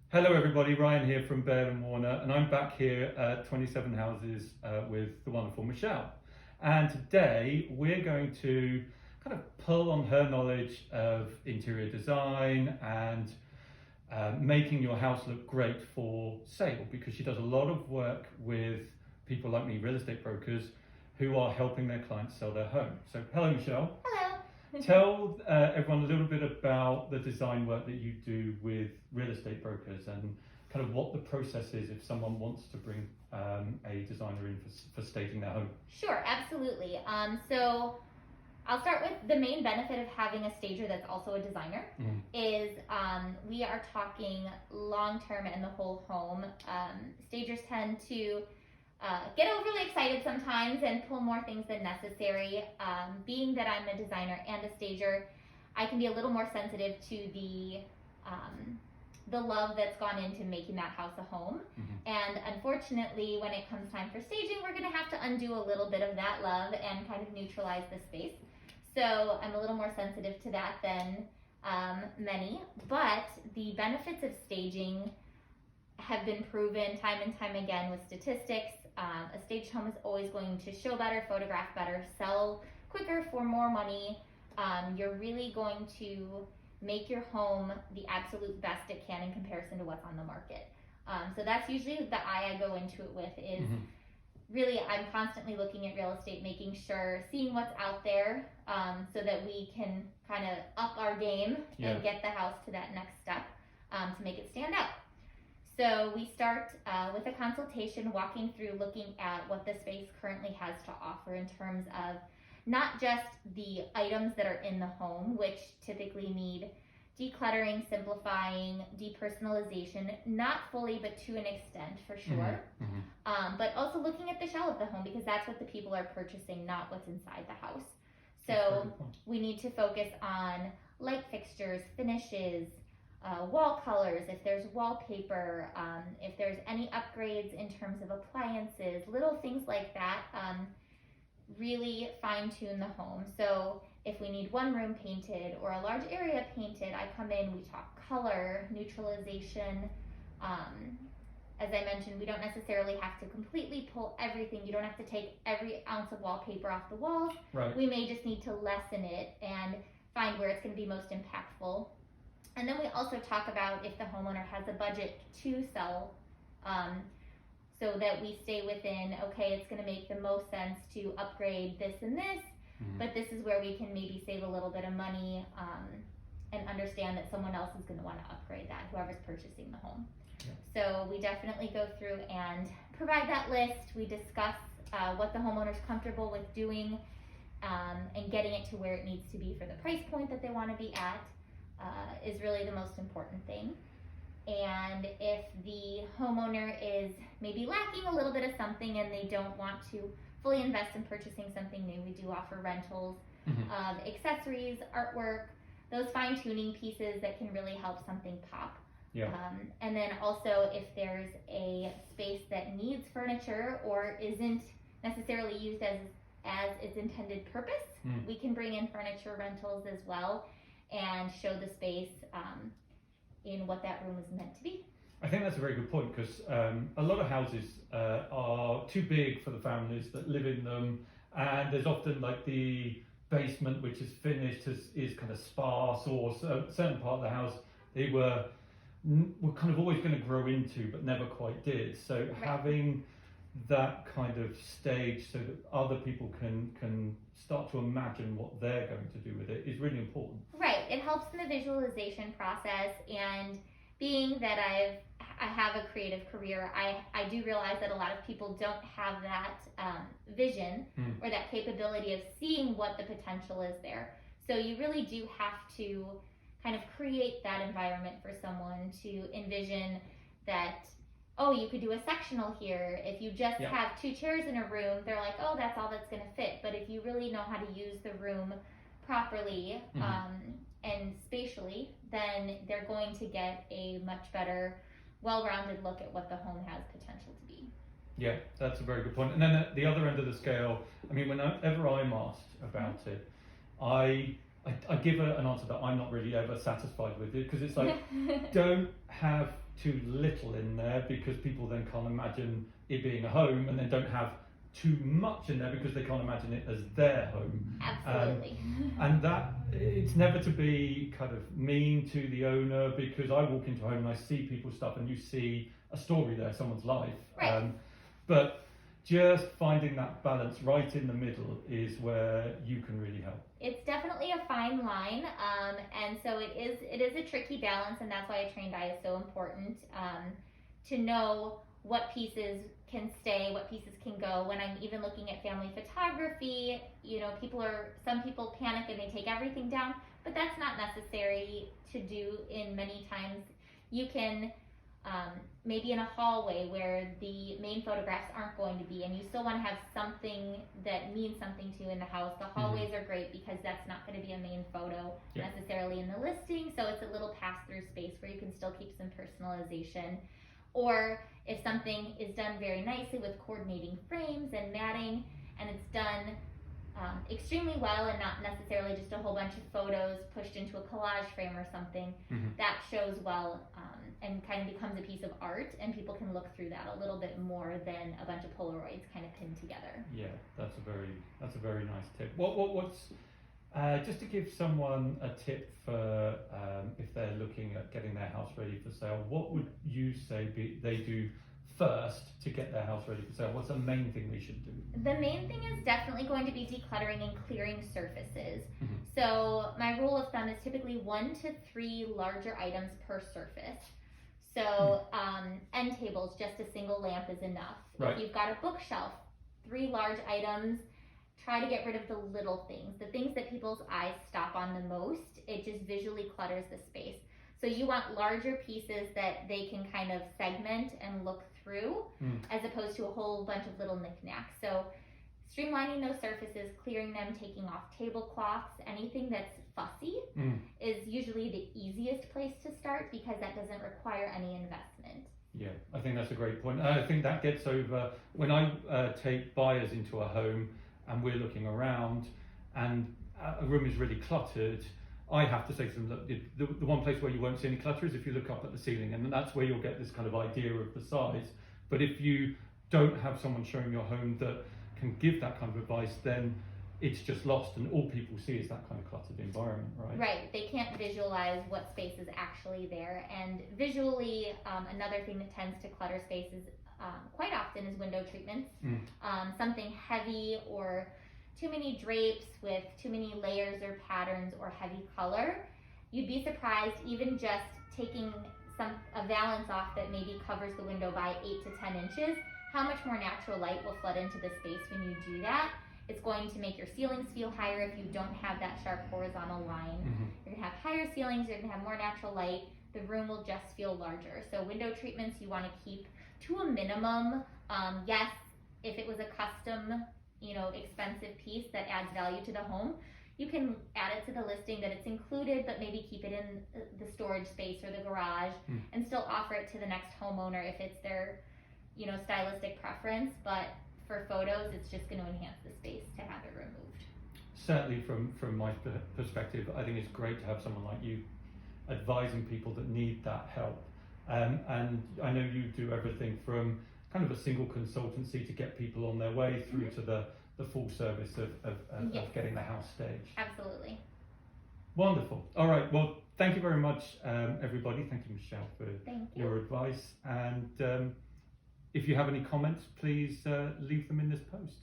Hello everybody, Ryan here from Baird and Warner, and I'm back here at 27 Houses with the wonderful Michelle. And today we're going to kind of pull on her knowledge of interior design and making your house look great for sale, because she does a lot of work with people like me, real estate brokers, who are helping their clients sell their home. So hello Michelle. Hello. Tell everyone a little bit about the design work that you do with real estate brokers and kind of what the process is if someone wants to bring a designer in for staging their home. Sure, absolutely. So I'll start with the main benefit of having a stager that's also a designer is we are talking long term and the whole home. Stagers tend to get overly excited sometimes and pull more things than necessary. Being that I'm a designer and a stager, I can be a little more sensitive to the love that's gone into making that house a home. And unfortunately, when it comes time for staging, we're going to have to undo a little bit of that love and kind of neutralize the space. So I'm a little more sensitive to that than many, but the benefits of staging have been proven time and time again with statistics. A staged home is always going to show better, photograph better, sell quicker for more money. You're really going to make your home the absolute best it can in comparison to what's on the market. So that's usually the eye I go into it with is really I'm constantly looking at real estate, making sure, seeing what's out there so that we can kind of up our game and get the house to that next step to make it stand out. So we start with a consultation, walking through, looking at what the space currently has to offer in terms of not just the items that are in the home, which typically need decluttering, simplifying, depersonalization, not fully, but to an extent for sure. But also looking at the shell of the home, because that's what the people are purchasing, not what's inside the house. So we need to focus on light fixtures, finishes, wall colors, if there's wallpaper, if there's any upgrades in terms of appliances, little things like that, really fine tune the home. So if we need one room painted or a large area painted, I come in, we talk color, neutralization. As I mentioned, we don't necessarily have to completely pull everything. You don't have to take every ounce of wallpaper off the walls. We may just need to lessen it and find where it's going to be most impactful. And then we also talk about if the homeowner has a budget to sell, so that we stay within, okay, it's going to make the most sense to upgrade this and this, but this is where we can maybe save a little bit of money and understand that someone else is going to want to upgrade that, whoever's purchasing the home. So we definitely go through and provide that list. We discuss what the homeowner's comfortable with doing and getting it to where it needs to be for the price point that they want to be at. Is really the most important thing. And if the homeowner is maybe lacking a little bit of something and they don't want to fully invest in purchasing something new, we do offer rentals of accessories, artwork, those fine-tuning pieces that can really help something pop. And then also if there's a space that needs furniture or isn't necessarily used as its intended purpose, we can bring in furniture rentals as well and show the space in what that room is meant to be. I think that's a very good point, because a lot of houses are too big for the families that live in them, and there's often like the basement which is finished is kind of sparse, or a certain part of the house they were kind of always going to grow into but never quite did. So having that kind of stage so that other people can start to imagine what they're going to do with it is really important. Right, it helps in the visualization process, and being that I have a creative career, I do realize that a lot of people don't have that vision or that capability of seeing what the potential is there. So you really do have to kind of create that environment for someone to envision that, oh, you could do a sectional here. If you just have two chairs in a room, they're like, oh, that's all that's going to fit. But if you really know how to use the room properly and spatially, then they're going to get a much better, well-rounded look at what the home has potential to be. Yeah, that's a very good point. And then at the other end of the scale, I mean, whenever I'm asked about it, I I give an answer that I'm not really ever satisfied with it, because it's like, don't have too little in there, because people then can't imagine it being a home, and then don't have too much in there because they can't imagine it as their home. Absolutely. And that, it's never to be kind of mean to the owner, because I walk into a home and I see people's stuff and you see a story there, someone's life. Right. But just finding that balance right in the middle is where you can really help. It's definitely a fine line, and so it is a tricky balance, and that's why a trained eye is so important, to know what pieces can stay, what pieces can go. When I'm even looking at family photography, some people panic and they take everything down, but that's not necessary to do in many times. You can maybe in a hallway where the main photographs aren't going to be, and you still want to have something that means something to you in the house. The hallways are great because that's not going to be a main photo necessarily in the listing, so it's a little pass-through space where you can still keep some personalization. Or if something is done very nicely with coordinating frames and matting, and it's done extremely well and not necessarily just a whole bunch of photos pushed into a collage frame or something, that shows well and kind of becomes a piece of art, and people can look through that a little bit more than a bunch of Polaroids kind of pinned together. Yeah, that's a very nice tip. What's just to give someone a tip for if they're looking at getting their house ready for sale, what would you say they do first to get their house ready for sale? What's the main thing they should do? The main thing is definitely going to be decluttering and clearing surfaces. So my rule of thumb is typically 1 to 3 larger items per surface. So end tables, just a single lamp is enough. Right. If you've got a bookshelf, 3 large items. Try to get rid of the little things, the things that people's eyes stop on the most. It just visually clutters the space. So you want larger pieces that they can kind of segment and look through, as opposed to a whole bunch of little knickknacks. So streamlining those surfaces, clearing them, taking off tablecloths, anything that's fussy is usually the easiest place to start, because that doesn't require any investment. Yeah, I think that's a great point. I think that gets over when I take buyers into a home and we're looking around and a room is really cluttered. I have to say to them that the one place where you won't see any clutter is if you look up at the ceiling, and that's where you'll get this kind of idea of the size. But if you don't have someone showing your home that can give that kind of advice, then it's just lost, and all people see is that kind of cluttered environment, right? Right, they can't visualize what space is actually there. And visually, another thing that tends to clutter spaces quite often is window treatments. Something heavy, or too many drapes with too many layers or patterns, or heavy color. You'd be surprised, even just taking a valance off that maybe covers the window by 8 to 10 inches, how much more natural light will flood into the space when you do that. It's going to make your ceilings feel higher if you don't have that sharp horizontal line. You're going to have higher ceilings, you're going to have more natural light, the room will just feel larger. So window treatments you want to keep to a minimum. Yes, if it was a custom, expensive piece that adds value to the home, you can add it to the listing that it's included, but maybe keep it in the storage space or the garage and still offer it to the next homeowner if it's their, stylistic preference. But for photos, it's just going to enhance the space to have it removed. Certainly from my perspective, I think it's great to have someone like you advising people that need that help. And I know you do everything from kind of a single consultancy to get people on their way through to the full service of getting the house staged. Absolutely. Wonderful. All right. Well, thank you very much, everybody. Thank you, Michelle, for your advice. And if you have any comments, please leave them in this post.